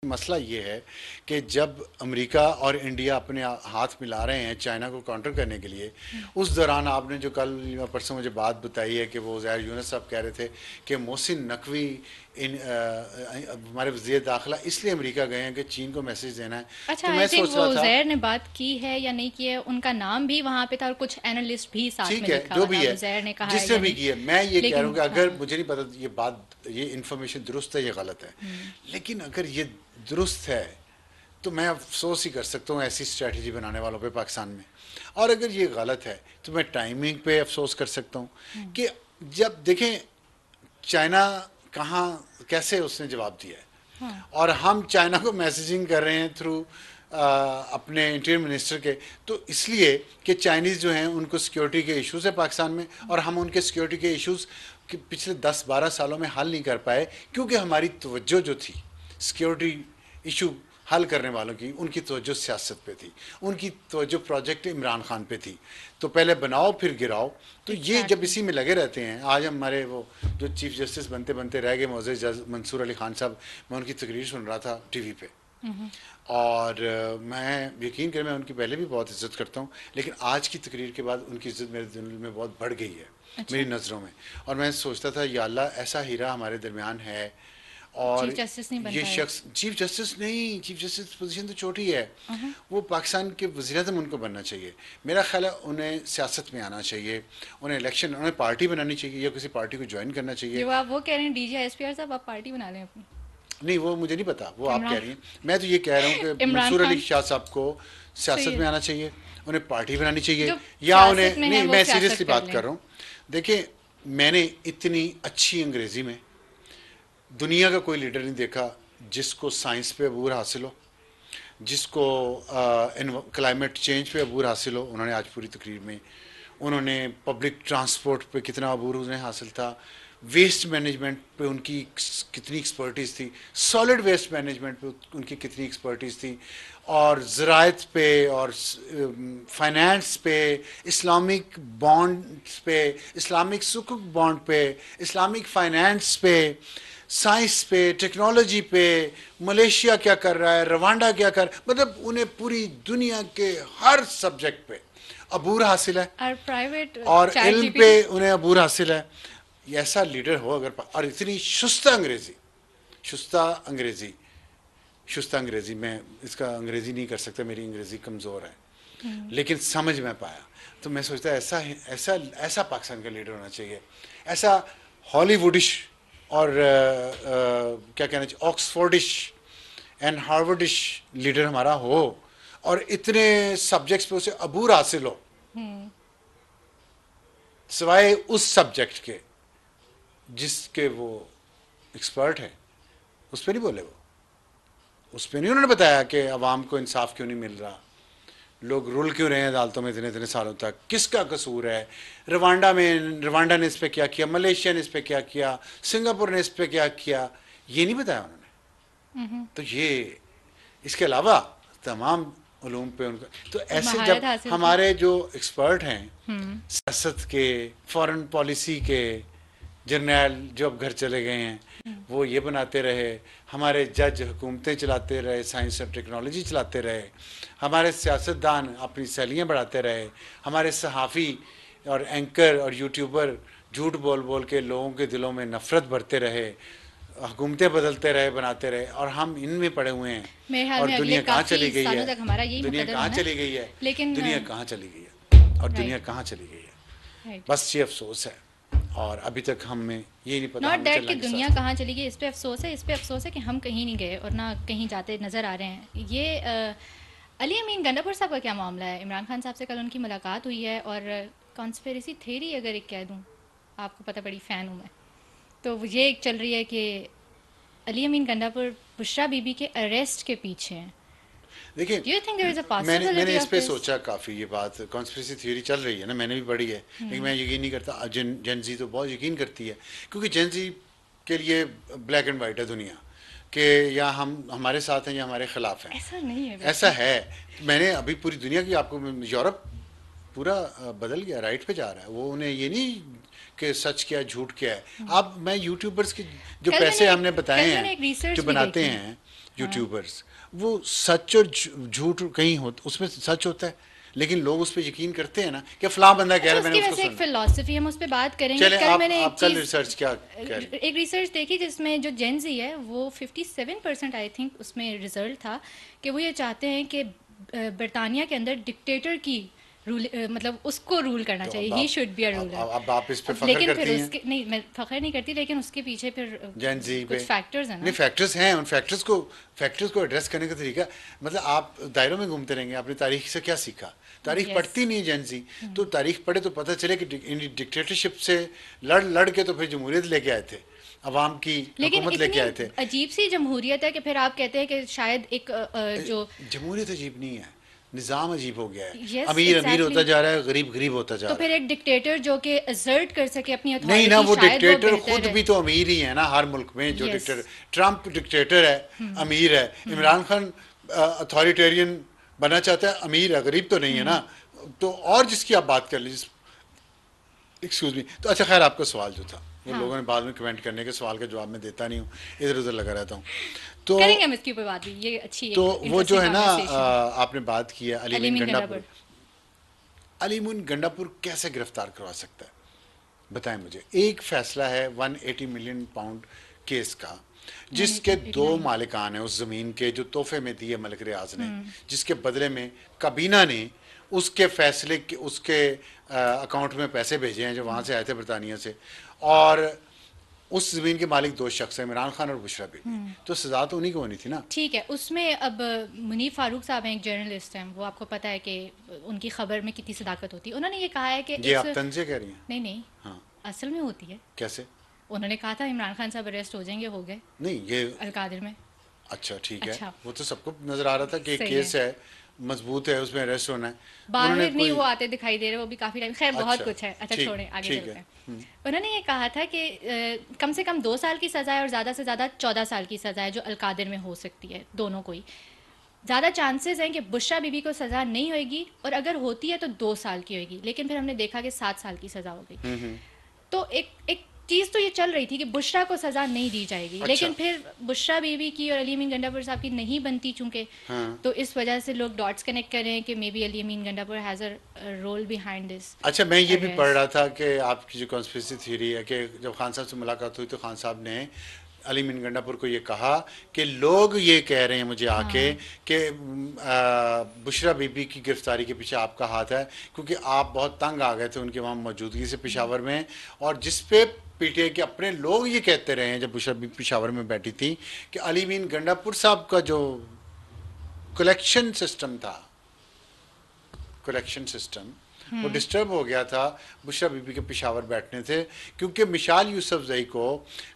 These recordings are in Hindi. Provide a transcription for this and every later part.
मसला ये है कि जब अमेरिका और इंडिया अपने हाथ मिला रहे हैं चाइना को काउंटर करने के लिए, उस दौरान आपने जो कल या परसों मुझे बात बताई है कि वो ज़ाहिर यूनुस साहब कह रहे थे कि मोहसिन नकवी हमारे वज़ीर दाखिला इसलिए अमेरिका गए हैं कि चीन को मैसेज देना है। अच्छा, तो आई मैं थिंक सोच वो रहा था उज़ैर ने बात की है या नहीं की है, उनका नाम भी वहाँ पे था और कुछ एनालिस्ट भी साथ ठीक में है, लिखा जो हुआ भी था। अब है, उज़ैर ने कहा है जिसने या भी नहीं, की है, मैं ये कह रहा हूँ लेकिन कि अगर हाँ। मुझे नहीं पता ये बात, ये इन्फॉर्मेशन दुरुस्त है या गलत है, लेकिन अगर ये दुरुस्त है तो मैं अफसोस ही कर सकता हूँ ऐसी स्ट्रेटजी बनाने वालों पे पाकिस्तान में। और अगर ये गलत है तो मैं टाइमिंग पे अफसोस कर सकता हूँ कि जब देखें चाइना कहाँ कैसे उसने जवाब दिया है, हाँ। और हम चाइना को मैसेजिंग कर रहे हैं थ्रू अपने इंटीरियर मिनिस्टर के, तो इसलिए कि चाइनीज़ जो हैं उनको सिक्योरिटी के इश्यूज है पाकिस्तान में, और हम उनके सिक्योरिटी के इश्यूज कि पिछले 10-12 सालों में हल नहीं कर पाए, क्योंकि हमारी तवज्जो जो थी सिक्योरिटी इशू हल करने वालों की, उनकी तवज्जो सियासत पे थी, उनकी तवज्जो प्रोजेक्ट इमरान खान पे थी। तो पहले बनाओ फिर गिराओ। तो ये जब एग्जैक्टली। इसी में लगे रहते हैं, आज हमारे वो जो चीफ जस्टिस बनते बनते रह गए मोअज़्ज़ज़ मंसूर अली खान साहब, मैं उनकी तकरीर सुन रहा था टीवी पे, और मैं यकीन करें मैं उनकी पहले भी बहुत इज़्ज़त करता हूँ, लेकिन आज की तकरीर के बाद उनकी इज़्ज़त मेरे दिल में बहुत बढ़ गई है, मेरी अच्छा। नज़रों में। और मैं सोचता था या अल्लाह ऐसा हीरा हमारे दरमियान है, चीफ और जस्टिस नहीं बन ये पाए। शख्स चीफ जस्टिस नहीं, चीफ जस्टिस पोजीशन तो छोटी है, वो पाकिस्तान के वज़ीर-ए-आज़म उनको बनना चाहिए। मेरा ख्याल है उन्हें सियासत में आना चाहिए, उन्हें इलेक्शन, उन्हें पार्टी बनानी चाहिए या किसी पार्टी को ज्वाइन करना चाहिए। जो आप वो कह रहे हैं डीजे एसपीआर साहब, आप पार्टी बना लें अपनी। नहीं, वो मुझे नहीं पता, वो आप कह इमरान रही हैं। मैं तो ये कह रहा हूँ कि इमरान मंसूर अली खान। शाह साहब को सही सियासत है। में आना चाहिए, उन्हें पार्टी बनानी चाहिए, जो या सियासत उन्हें, में है नहीं वो मैं सियासत सीरियसली कर बात लें। कर रहा हूँ। देखिए, मैंने इतनी अच्छी अंग्रेज़ी में दुनिया का कोई लीडर नहीं देखा जिसको साइंस पे अबूर हासिल हो, जिसको क्लाइमेट चेंज पे अबूर हासिल हो। उन्होंने आज पूरी तकरीर में, उन्होंने पब्लिक ट्रांसपोर्ट पे कितना अबूर उन्हें हासिल था, वेस्ट मैनेजमेंट पे उनकी कितनी एक्सपर्टीज़ थी, सॉलिड वेस्ट मैनेजमेंट पे उनकी कितनी एक्सपर्टीज़ थी, और ज़राअत पे, और फाइनेंस पे, इस्लामिक बॉन्ड्स पे, इस्लामिक सुकुक बॉन्ड पे, इस्लामिक फाइनेंस पे, साइंस पे, टेक्नोलॉजी पे, मलेशिया क्या कर रहा है, रवांडा क्या कर, मतलब उन्हें पूरी दुनिया के हर सब्जेक्ट पे अबूर हासिल है, और प्राइवेट और चैट इल्म पे जीपीटी। उन्हें अबूर हासिल है। ये ऐसा लीडर हो अगर, और इतनी शुस्ता अंग्रेज़ी, शुस्ता अंग्रेज़ी, शुस्ता अंग्रेज़ी, मैं इसका अंग्रेज़ी नहीं कर सकता, मेरी अंग्रेज़ी कमज़ोर है, लेकिन समझ में पाया। तो मैं सोचता ऐसा ऐसा ऐसा पाकिस्तान का लीडर होना चाहिए, ऐसा हॉलीवुडिश और क्या कहना चाहिए, ऑक्सफोर्डिश एंड हार्वर्डिश लीडर हमारा हो, और इतने सब्जेक्ट्स पे उसे अबूर हासिल हो, सिवाय उस सब्जेक्ट के जिसके वो एक्सपर्ट है, उस पर नहीं बोले वो, उस पर नहीं उन्होंने बताया कि अवाम को इंसाफ क्यों नहीं मिल रहा, लोग रुल क्यों रहे हैं अदालतों में इतने इतने सालों तक, किसका कसूर है, रवांडा ने इस पर क्या किया, मलेशिया ने इस पर क्या किया, सिंगापुर ने इस पर क्या किया, ये नहीं बताया उन्होंने। तो ये, इसके अलावा तमाम उलूम पे उनका, तो ऐसे महारत जब हासिल की। हमारे जो एक्सपर्ट हैं सियासत के, फॉरेन पॉलिसी के जर्नैल जो अब घर चले गए हैं, वो ये बनाते रहे, हमारे जज हुकूमतें चलाते रहे, साइंस और टेक्नोलॉजी चलाते रहे, हमारे सियासतदान अपनी सैलियाँ बढ़ाते रहे, हमारे सहाफ़ी और एंकर और यूट्यूबर झूठ बोल बोल के लोगों के दिलों में नफ़रत भरते रहे, हुकूमतें बदलते रहे, बनाते रहे, और हम इनमें पड़े हुए हैं। मेरे ख्याल और में अगले दुनिया कहाँ चली काफ़ी गई सालों है, तक हमारा यही दुनिया मुकद्दर कहाँ होना है। चली गई है, लेकिन दुनिया कहाँ चली गई है, और दुनिया राइट। कहाँ चली गई है, राइट। बस ये अफसोस है। और अभी तक हमें ये नहीं पता नॉट हमें दैट चलना कि किस दुनिया रास्ते में। कहाँ चली गई, इस पे अफसोस है। इस पे अफसोस है कि हम कहीं नहीं गए और ना कहीं जाते नज़र आ रहे हैं। ये अली अमीन गंडापुर साहब का क्या मामला है? इमरान खान साहब से कल उनकी मुलाकात हुई है, और कॉन्स्पिरेसी थ्योरी अगर एक कह दूँ, आपको पता, बड़ी फ़ैन हूँ मैं, तो ये एक चल रही है कि अली अमीन गंडापुर बुशरा बीबी के अरेस्ट के पीछे हैं। देखिए, do you think there is a मैंने मैंने पॉसिबिलिटी इस ऑफ पे दिस? सोचा काफ़ी, ये बात कॉन्स्पिरेसी थ्योरी चल रही है ना, मैंने भी पढ़ी है, लेकिन मैं यकीन नहीं करता। जेनजी तो बहुत यकीन करती है, क्योंकि जेनजी के लिए ब्लैक एंड वाइट है दुनिया, कि या हम हमारे साथ हैं या हमारे खिलाफ हैं। ऐसा नहीं है ऐसा वैसे। है, मैंने अभी पूरी दुनिया की आपको, यूरोप पूरा बदल गया, राइट पे जा रहा है वो, उन्हें ये नहीं कि सच क्या है झूठ क्या है। अब मैं यूट्यूबर्स के जो कल मैंने पैसे एक हमने बताए कल हैं, मैंने एक जो रिसर्च भी बनाते देखी। हैं, यूट्यूबर्स, वो सच और झूठ कहीं हो, उसमें सच होता है, लेकिन लोग उस पर यकीन करते हैं ना कि फलां बंदा कह अच्छा, रहा है, उसकी मैंने वैसे उसको एक सुना। फिलॉसफी, हम उस पर बात करेंगे। चले कल मैंने एक आप कल चीज़, रिसर्च क्या कह रहे हैं? एक रिसर्च देखी जिसमें जो जेन जी है वो 57% आई थिंक उसमें रिजल्ट था कि वो ये चाहते हैं कि बरतानिया के अंदर डिक्टेटर की रूल, मतलब उसको रूल करना तो चाहिए, अब ही आप शुड बी अ अब, रूलर। अब, अब आप इस पे अब फख्र लेकिन फिर करती हैं? उसके, नहीं मैं फख्र नहीं करती, लेकिन उसके पीछे फिर जैन जी पे कुछ फैक्टर्स हैं नहीं, ना। फैक्टर्स हैं, उन फैक्टर्स को एड्रेस करने का तरीका, मतलब आप दायरों में घूमते रहेंगे, आपने तारीख से क्या सीखा? तारीख यस। पढ़ती नहीं जैन जी। तो तारीख पढ़े तो पता चले कि डिक्टेटरशिप से लड़ लड़ के तो फिर जमहूरियत लेके आए थे, अवाम की लेकिन हुकूमत लेके इतनी आए थे। अजीब सी जमहूरियत है कि फिर आप कहते हैं कि शायद एक जो, जमहूरियत अजीब नहीं है, निज़ाम अजीब हो गया है। यस अमीर अमीर एग्जैक्टली। होता जा रहा है, गरीब गरीब होता जा तो रहा फिर है। एक डिक्टेटर जो कि असर्ट कर सके अपनी नहीं ना, अथॉरिटी, वो शायद वो डिक्टेटर बेहतर खुद है। भी तो अमीर ही है ना, हर मुल्क में जो यस। डिक्टेटर, ट्रम्प डिक्टेटर है, अमीर है। इमरान खान अथॉरिटेरियन बनना चाहता है, अमीर है, गरीब तो नहीं है ना। तो और जिसकी आप बात कर लीजिए, एक्सक्यूज मी, तो अच्छा खैर, आपका सवाल जो था वो हाँ, लोगों ने बाद में कमेंट करने के, सवाल का जवाब मैं देता नहीं हूँ, इधर उधर लगा रहता हूँ। तो करेंगे हम इसके ऊपर बात भी, ये अच्छी तो एक वो जो इंटरेस्टिंग है ना, कॉन्वर्सेशन। आपने बात की है अलीमीन अलीमीन गंडापुर। गंडापुर। अलीमीन गंडापुर कैसे गिरफ्तार करवा सकता है, बताएं मुझे। एक फैसला है 180 मिलियन पाउंड केस का, जिसके दो 189। मालिकान हैं उस ज़मीन के, जो तोहफे में दिए मलिक रियाज ने, जिसके बदले में काबीना ने उसके फैसले के, उसके अकाउंट में पैसे भेजे हैं जो वहाँ से आए थे बरतानिया से। और उस ज़मीन के मालिक दो शख्स हैं, इमरान खान और बुशरा बीबी। तो सज़ा तो उन्हीं को होनी थी ना। ठीक है, उसमें अब मुनीफ फारूक साहब हैं, एक जर्नलिस्ट हैं, वो आपको पता है कि उनकी खबर में कितनी सदाकत होती है। उन्होंने ये कहा है कि ये इस, आप तंज़ कह रही हैं? नहीं नहीं, हाँ, असल में होती है। कैसे? उन्होंने कहा था इमरान खान साहब अरेस्ट हो जाएंगे, हो गए नहीं ये, अलकादिर में। अच्छा ठीक है, अच्छा, वो तो सबको नज़र आ रहा था कि एक सही केस है। है, मजबूत है, उसमें अरेस्ट होना है। उन्होंने बाहर नहीं कोई, वो आते दिखाई दे रहे, वो भी काफ़ी टाइम, खैर बहुत अच्छा कुछ है। अच्छा ठीक, छोड़ें, आगे ठीक चलते है। हैं। उन्होंने ये कहा था कि कम से कम 2 साल की सज़ा है और ज़्यादा से ज़्यादा 14 साल की सज़ा है जो अलकादिर में हो सकती है, दोनों को ही। ज़्यादा चांसेस हैं कि बुशरा बीबी को सज़ा नहीं होगी, और अगर होती है तो 2 साल की होगी, लेकिन फिर हमने देखा कि 7 साल की सज़ा हो गई। तो एक एक चीज़ तो ये चल रही थी कि बुशरा को सज़ा नहीं दी जाएगी, अच्छा। लेकिन फिर बुशरा बीबी की और अली अमीन गंडापुर साहब की नहीं बनती चूंकि, हाँ। तो इस वजह से लोग डॉट्स कनेक्ट कर रहे हैं कि maybe Ali Amin Gandapur has a role behind this. अच्छा, मैं ये भी पढ़ अरेस्ट। रहा था कि आपकी जो कॉन्स्पिरेसी थ्योरी है कि जब खान साहब से मुलाकात हुई तो खान साहब ने अली मीन गंडापुर को ये कहा कि लोग ये कह रहे हैं मुझे आके कि बुशरा बीबी की गिरफ्तारी के पीछे आपका हाथ है, क्योंकि आप बहुत तंग आ गए थे उनके वहाँ मौजूदगी से पेशावर में। और जिस पे पीटीआई के अपने लोग ये कहते रहे हैं जब बुशरा बीबी पेशावर में बैठी थी कि अली मीन गंडापुर साहब का जो कलेक्शन सिस्टम था, कलेक्शन सिस्टम वो डिस्टर्ब हो गया था बुशरा बीबी के पेशावर बैठने थे, क्योंकि मिशाल यूसुफजई को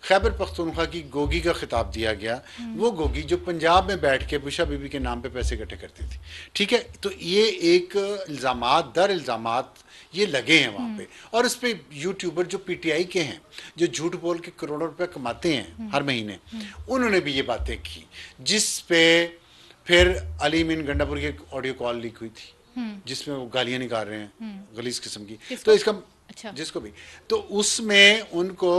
खैबर पख्तूनख्वा की गोगी का खिताब दिया गया। वो गोगी जो पंजाब में बैठ के बुशरा बीबी के नाम पे पैसे इकट्ठे करती थी। ठीक है, तो ये एक इल्ज़ामात दर इल्ज़ामात ये लगे हैं वहाँ पे। और उस पर यूट्यूबर जो पीटीआई के हैं, जो झूठ बोल के करोड़ों रुपए कमाते हैं हर महीने, उन्होंने भी ये बातें की, जिस पे फिर अली मीन गंडापुर की एक ऑडियो कॉल लीक हुई थी जिसमें वो गालियां निकाल रहे हैं गलीज किस्म की। किसको? तो इसका, अच्छा। जिसको भी, तो उसमें उनको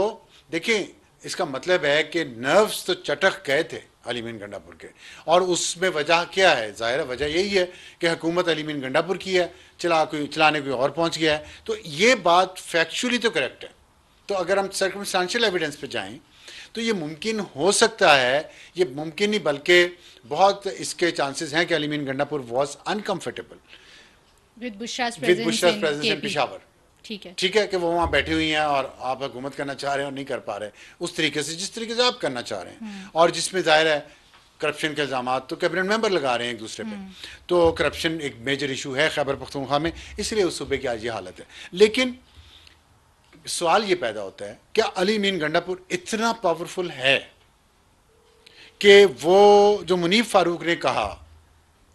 देखें, इसका मतलब है कि नर्व्स तो चटक गए थे अली मीन गंडापुर के। और उसमें वजह क्या है? जाहिर है वजह यही है कि हुकूमत अली मीन गंडापुर की है, चलाने कोई और पहुंच गया है। तो ये बात फैक्चुअली तो करेक्ट है। तो अगर हम सर्कमस्टेंशियल एविडेंस पे जाएं तो ये मुमकिन हो सकता है, ये मुमकिन नहीं बल्कि बहुत इसके चांसेस हैं कि Ali Amin Gandapur was uncomfortable with Bushra's with presence Bushra's in presence in KP। Peshawar. ठीक है। ठीक है कि वो वहाँ बैठी हुई हैं और आप हुकूमत करना चाह रहे हैं और नहीं कर पा रहे उस तरीके से जिस तरीके से आप करना चाह रहे हैं, और जिसमें जाहिर है करप्शन के इल्ज़ाम तो कैबिनेट मेंबर लगा रहे हैं एक दूसरे पे। तो करप्शन एक मेजर इशू है खैबर पख्तूनख्वा में, इसलिए उस सूबे की आज ये हालत है। लेकिन सवाल ये पैदा होता है, क्या अली मीन गंडापुर इतना पावरफुल है कि वो जो मुनीफ फारूक ने कहा,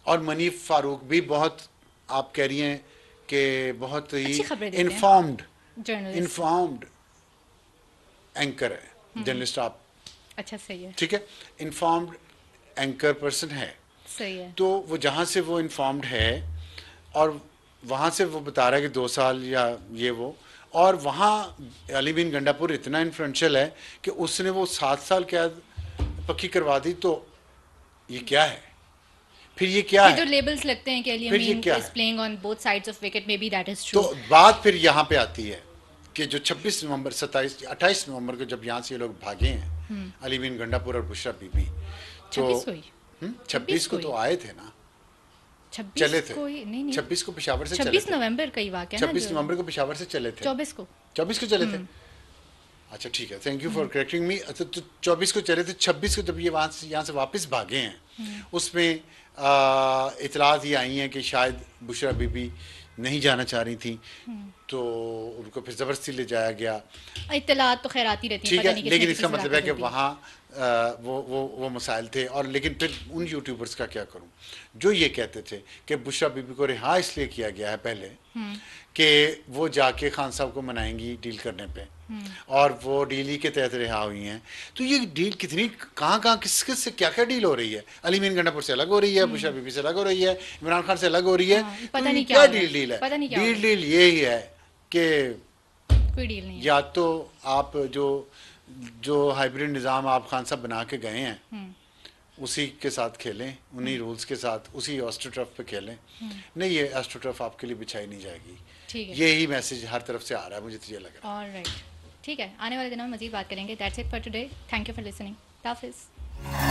और मुनीफ फारूक भी बहुत, आप कह रही हैं कि बहुत ही अच्छी खबरें देते हैं। Informed journalist. इन्फॉर्म्ड एंकर है, जर्नलिस्ट आप, अच्छा सही है। ठीक है, इन्फॉर्म्ड एंकर पर्सन है। सही है। तो वो जहाँ से वो इन्फॉर्म्ड है और वहाँ से वो बता रहा है कि 2 साल या ये वो, और वहाँ अली बिन गंडापुर इतना इन्फ्लुएंशियल है कि उसने वो 7 साल कैद पक्की करवा दी। तो ये क्या है, फिर ये क्या फिर जो है, लेबल्स लगते हैं कि अली फिर ये अमीन क्या इज है। Playing on both sides of wicket, may be that is तो ट्रू। बात फिर यहाँ पे आती है कि जो 26 नवंबर 28 नवंबर को जब यहाँ से ये लोग भागे हैं, अली बिन गंडापुर और बुशरा बीबी, तो 26 को ही, 26 को को तो ही, आए थे ना, 26 चले थे, को ही, नहीं नहीं, 26 को पेशावर से चले 26 थे, नवंबर का ही वाकया ना 26 जो नवंबर को पेशावर से चले थे, 24 को। 24 को चले थे। अच्छा ठीक है, thank you for correcting me. तो 24 को चले थे, 26 को जब ये वहाँ से यहाँ से वापस भागे हैं, उसमें इतलात ये आई हैं कि शायद बुशरा बीबी नहीं जाना चाह रही थी, तो उनको फिर ज़बरदस्ती ले जाया गया। इत्तलात तो खैर आती रहती है, ठीक पता है, नहीं किसने लेकिन किसी इसका से मतलब है रब्ता कि कर दी। वहाँ वो मसाइल थे। और लेकिन फिर उन यूट्यूबर्स का क्या करूँ जो ये कहते थे कि बुशरा बीबी को रिहा इसलिए किया गया है पहले कि वो जाके खान साहब को मनाएंगी डील करने पे, और वो डील ही के तहत रिहा हुई हैं। तो ये डील कितनी कहाँ किस किस से क्या क्या डील हो रही है, अली मीन गंडापुर से अलग हो रही है, बुशरा बीबी से अलग हो रही है, इमरान खान से अलग हो रही है। हाँ, तो पता ये नहीं क्या क्या हो रहा है, डील है, पता नहीं क्या हो रहा डील ये ही है कि कोई डील नहीं है। या तो आप जो हाइब्रिड निज़ाम आप खान साहब बना के गए हैं उसी के साथ खेलें, उन्हीं रूल्स के साथ, उसी ऑस्ट्रोटर्फ पे खेलें। नहीं, ये ऑस्ट्रोटर्फ आपके लिए बिछाई नहीं जाएगी। ठीक है, यही मैसेज हर तरफ से आ रहा है, मुझे तो ये लग रहा है। ऑलराइट, ठीक है, आने वाले दिनों में मज़ीद बात करेंगे। That's it for today, thank you for listening, हाफिज़।